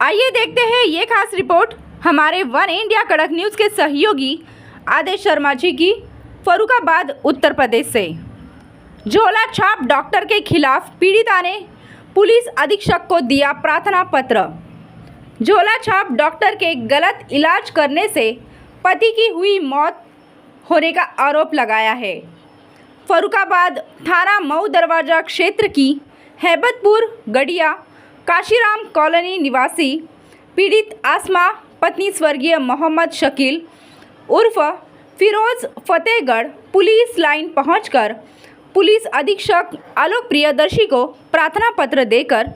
आइए देखते हैं ये खास रिपोर्ट हमारे वन इंडिया कड़क न्यूज़ के सहयोगी आदेश शर्मा जी की फर्रुखाबाद उत्तर प्रदेश से। झोला छाप डॉक्टर के खिलाफ पीड़िता ने पुलिस अधीक्षक को दिया प्रार्थना पत्र। झोला छाप डॉक्टर के गलत इलाज करने से पति की हुई मौत होने का आरोप लगाया है। फर्रुखाबाद थाना मऊ दरवाजा क्षेत्र की हैबतपुर गढ़िया काशीराम कॉलोनी निवासी पीड़ित आसमा पत्नी स्वर्गीय मोहम्मद शकील उर्फ फिरोज फतेहगढ़ पुलिस लाइन पहुंचकर पुलिस अधीक्षक आलोक प्रियदर्शी को प्रार्थना पत्र देकर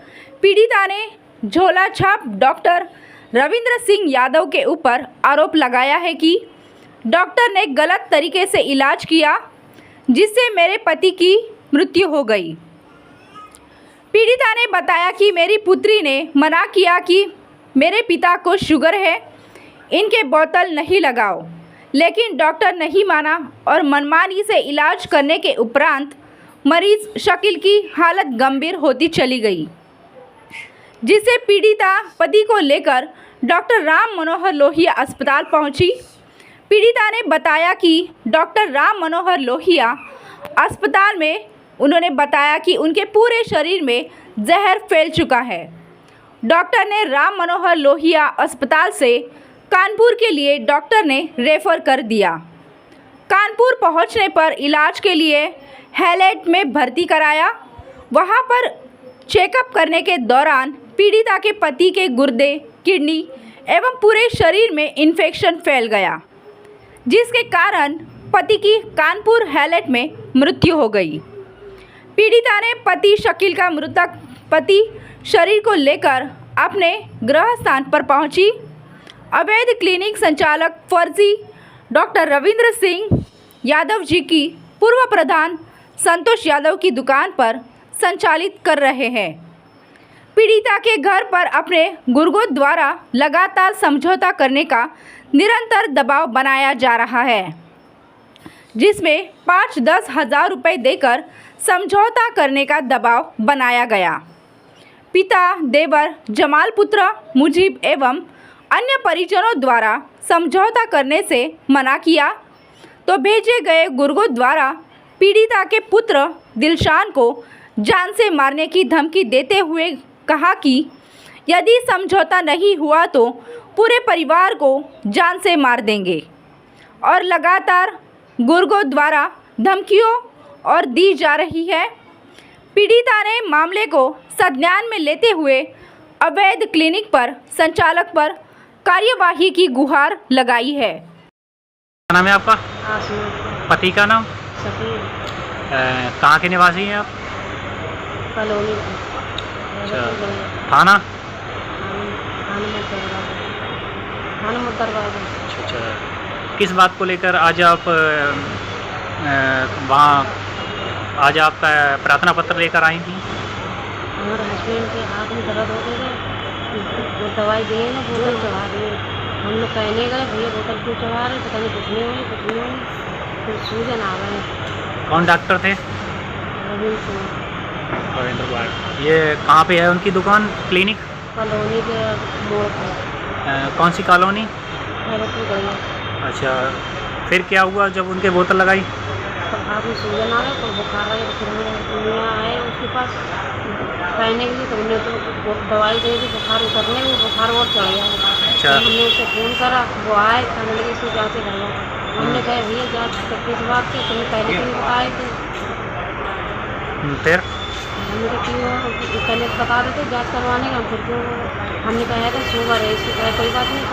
पीड़िता ने झोला छाप डॉक्टर रविंद्र सिंह यादव के ऊपर आरोप लगाया है कि डॉक्टर ने गलत तरीके से इलाज किया जिससे मेरे पति की मृत्यु हो गई। पीड़िता ने बताया कि मेरी पुत्री ने मना किया कि मेरे पिता को शुगर है, इनके बोतल नहीं लगाओ, लेकिन डॉक्टर नहीं माना और मनमानी से इलाज करने के उपरांत मरीज शकील की हालत गंभीर होती चली गई, जिससे पीड़िता पति को लेकर डॉक्टर राम मनोहर लोहिया अस्पताल पहुंची। पीड़िता ने बताया कि डॉक्टर राम मनोहर लोहिया अस्पताल में उन्होंने बताया कि उनके पूरे शरीर में जहर फैल चुका है। डॉक्टर ने राम मनोहर लोहिया अस्पताल से कानपुर के लिए डॉक्टर ने रेफर कर दिया। कानपुर पहुंचने पर इलाज के लिए हैलेट में भर्ती कराया। वहां पर चेकअप करने के दौरान पीड़िता के पति के गुर्दे, किडनी एवं पूरे शरीर में इन्फेक्शन फैल गया, जिसके कारण पति की कानपुर हैलेट में मृत्यु हो गई। पीड़िता ने पति शकील का मृतक पति शरीर को लेकर अपने गृह स्थान पर पहुंची। अवैध क्लिनिक संचालक फर्जी डॉक्टर रविंद्र सिंह यादव जी की पूर्व प्रधान संतोष यादव की दुकान पर संचालित कर रहे हैं। पीड़िता के घर पर अपने गुर्गों द्वारा लगातार समझौता करने का निरंतर दबाव बनाया जा रहा है, जिसमें 5-10 हज़ार रुपये देकर समझौता करने का दबाव बनाया गया। पिता, देवर, जमाल पुत्र मुजीब एवं अन्य परिजनों द्वारा समझौता करने से मना किया तो भेजे गए गुर्गों द्वारा पीड़िता के पुत्र दिलशान को जान से मारने की धमकी देते हुए कहा कि यदि समझौता नहीं हुआ तो पूरे परिवार को जान से मार देंगे और लगातार गुर्गों द्वारा धमकियों और दी जा रही है। पीड़िता ने मामले को संज्ञान में लेते हुए अवैध क्लिनिक पर संचालक पर कार्यवाही की गुहार लगाई है। क्या नाम है आपका? पति का नाम? कहाँ के निवासी हैं आप? कॉलोनी। अच्छा, थाना? अच्छा, किस बात को लेकर आज आप वहाँ प्रार्थना पत्र लेकर आई थी? हमारे हस्बैंड के हाथ में दर्द हो गया, वो दवाई दिए ना, बोतल चढ़ा दिए। हम लोग कहने गए भैया बोतल क्यों चढ़ा रहे, तो कहीं कुछ नहीं हुई। फिर सूजन आ गए। कौन डॉक्टर थे? रविंद्र कुमार। ये कहाँ पे है उनकी दुकान, क्लिनिक? कॉलोनी के मोड़ पर। कौन सी कॉलोनी? अच्छा, फिर क्या हुआ जब उनके बोतल लगाई? तो हाथ में सूजन आ गया, तो बुखार आया। फिर हम आए उसके पास कहने के लिए, तो हमने तो दवाई दे दी बुखार उतरने, वो बुखार और चढ़ गया। अच्छा, तो हमने उसे फ़ोन करा, वो आए, कहने लगे इसको जाँच करवा। हमने कहा भैया जाँच किस बात की, तुम्हें पहले क्यों बताए थे? फिर हमने कहा क्यों पहले बता रहे थे जाँच करवाने का, फिर क्यों? हमने कहा था शुगर है, इसको कहा कोई बात नहीं।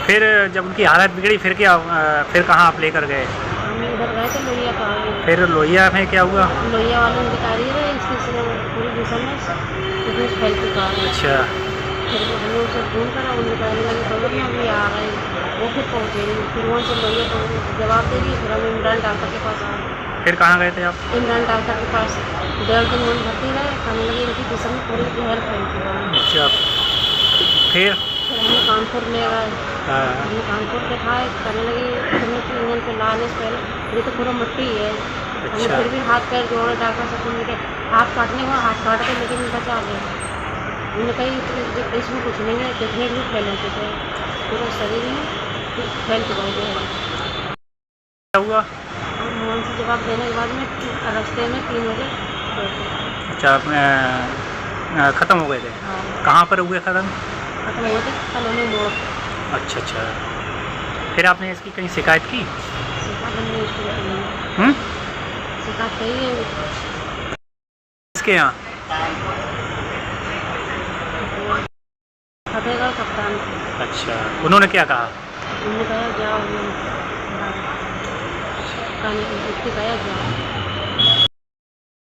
फिर जब उनकी हालत बिगड़ी फिर क्या, फिर कहाँ आप लेकर गए? हम इधर गए थे लोहिया का। फिर लोहिया में क्या हुआ? लोहिया वाले ने बता दिया था इसकी पूरी दिशा में कुछ फैल चुका है। अच्छा, फिर हमने उसे फ़ोन करा, उन्होंने कहने लगे खबर में अभी आ रहे हैं। वो फिर पहुँचे, फिर वहाँ से लोहिया को जवाब दे दिए। फिर हम इमरान डॉक्टर के पास आए। फिर कहाँ गए थे आप? इमरान डॉक्टर के पास 1.5 दिन वहाँ भर्ती रहे। कहने लगे इनकी दिशा में पूरी जहर फैल चुका है। अच्छा, फिर हमने कानपुर ले गए। हमने कानपुर दिखाए, कहने लगे इंजन पे लाने से पहले ये तो पूरा मिट्टी है। हमने फिर भी हाथ पैर जोड़े डॉक्टर से, हाथ काटने को हाथ काट के लेकिन बचा लिया। उन्होंने कही इसमें कुछ नहीं है, कितने भी फैल हो चुके हैं, पूरा शरीर में फैल चुका है। क्या हुआ? हम से जवाब देने के बाद में रास्ते में 3 बजे अच्छा, ख़त्म हो गए थे? हाँ कहाँ पर हुए ख़त्म? खत्म हुए थे कॉलोनी मोड़। अच्छा अच्छा, फिर आपने इसकी कहीं शिकायत की? शिकायत कही है इसके यहाँ? फतेहगढ़ कप्तान। अच्छा, उन्होंने क्या कहा? उन्होंने कहा जाओ, गया जाओ।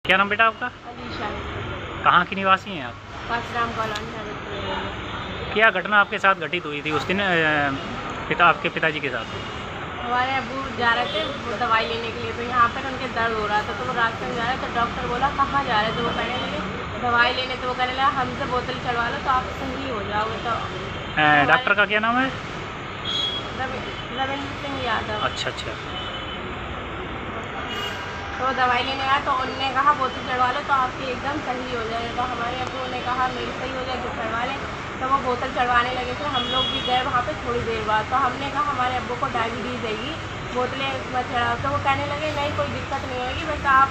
क्या नाम बेटा आपका? अलीशा, कहाँ की निवासी हैं आप? परशुराम कॉलोनी। क्या घटना आपके साथ घटित हुई थी उस दिन आपके पिताजी के साथ? हमारे अब्बू जा रहे थे वो दवाई लेने के लिए, तो यहाँ पर उनके दर्द हो रहा था, तो वो रास्ते में जा रहे थे। डॉक्टर बोला कहाँ जा रहे थे, वो कहने लगे दवाई लेने, तो वो कहने लगा हमसे बोतल चढ़वा लो तो आप सही हो जाओगे। तो डॉक्टर का क्या नाम है? रविंद्र सिंह यादव। अच्छा अच्छा, तो दवाई लेने आया तो उनने कहा बोतल चढ़वा लो तो आपकी एकदम सही हो जाएगा। तो हमारे अब्बू ने कहा मेरी सही हो जाए तो चढ़वा लें। तो वो बोतल चढ़वाने लगे थे, हम लोग भी गए वहाँ पे थोड़ी देर बाद। तो हमने कहा हमारे अब्बू को डायबिटीज़ है, बोतलें मत चढ़ाओ। तो वो कहने लगे नहीं कोई दिक्कत नहीं होगी, बस आप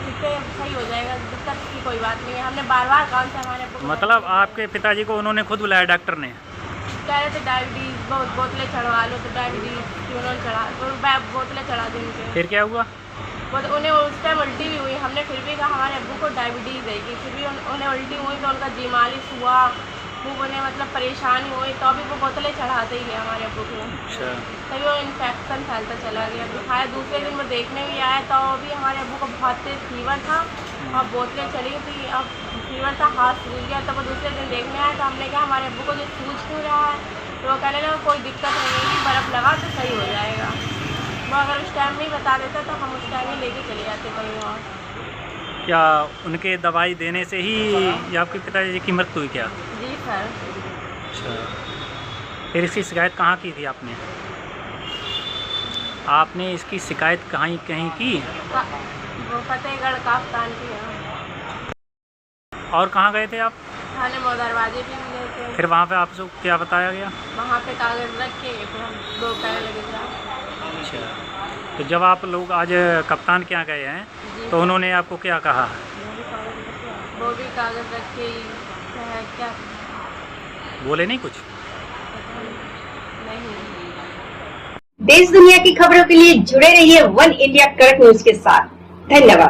इससे सही हो जाएगा, दिक्कत की कोई बात नहीं है। हमने बार बार काम से हमारे अब्बू को मतलब आपके पिताजी को उन्होंने खुद बुलाया डॉक्टर ने? कह रहे थे डायबिटीज़ बोतलें चढ़वा लो, तो डायबिटीज़ की उन्होंने चढ़ा तो बोतलें चढ़ा दी उनके। फिर क्या हुआ? वो तो उन्हें उस टाइम उल्टी भी हुई, हमने फिर भी कहा हमारे अब्बू को डायबिटीज़ है, फिर भी उन्हें उल्टी हुई तो उनका जी मालिश हुआ, खूब उन्हें मतलब परेशानी हुई, तो अभी वो बोतलें चढ़ाते ही गए हमारे अब्बू को। अच्छा, तभी वो इन्फेक्शन फैलता चला गया। दिखाया दूसरे दिन वो देखने भी आया तो भी हमारे अब्बू को बहुत तेज फीवर था और बोतलें चली थी, अब फीवर था, हाथ सूज गया। तो वो दूसरे दिन देखने आया तो हमने कहा हमारे अब्बू को जो सूज क्यों रहा है, तो वो कहने लगा कोई दिक्कत नहीं है, बर्फ़ लगा तो सही हो जाएगा। वो अगर उस टाइम नहीं बता देता तो हम उस टाइम ही लेके चले जाते कहीं और। क्या उनके दवाई देने से ही या आपके पिताजी की मृत्यु हुई क्या? जी सर। अच्छा, फिर इसकी शिकायत कहाँ की थी आपने? आपने इसकी शिकायत कहीं कहीं की? वो फतेहगढ़ कप्तान की है। और कहाँ गए थे आप? थाने में दरवाजे भी गए थे। फिर वहाँ पे आपसे क्या बताया गया? वहाँ पे कागज़ रख के फिर हम 2 कहने लगे जाओ। अच्छा, तो जब आप लोग आज कप्तान के यहाँ गए हैं जी तो उन्होंने आपको क्या कहा? वो भी कागज़ रख के ही क्या बोले नहीं कुछ? नहीं। देश दुनिया की खबरों के लिए जुड़े रहिए वन इंडिया कड़क न्यूज के साथ। धन्यवाद।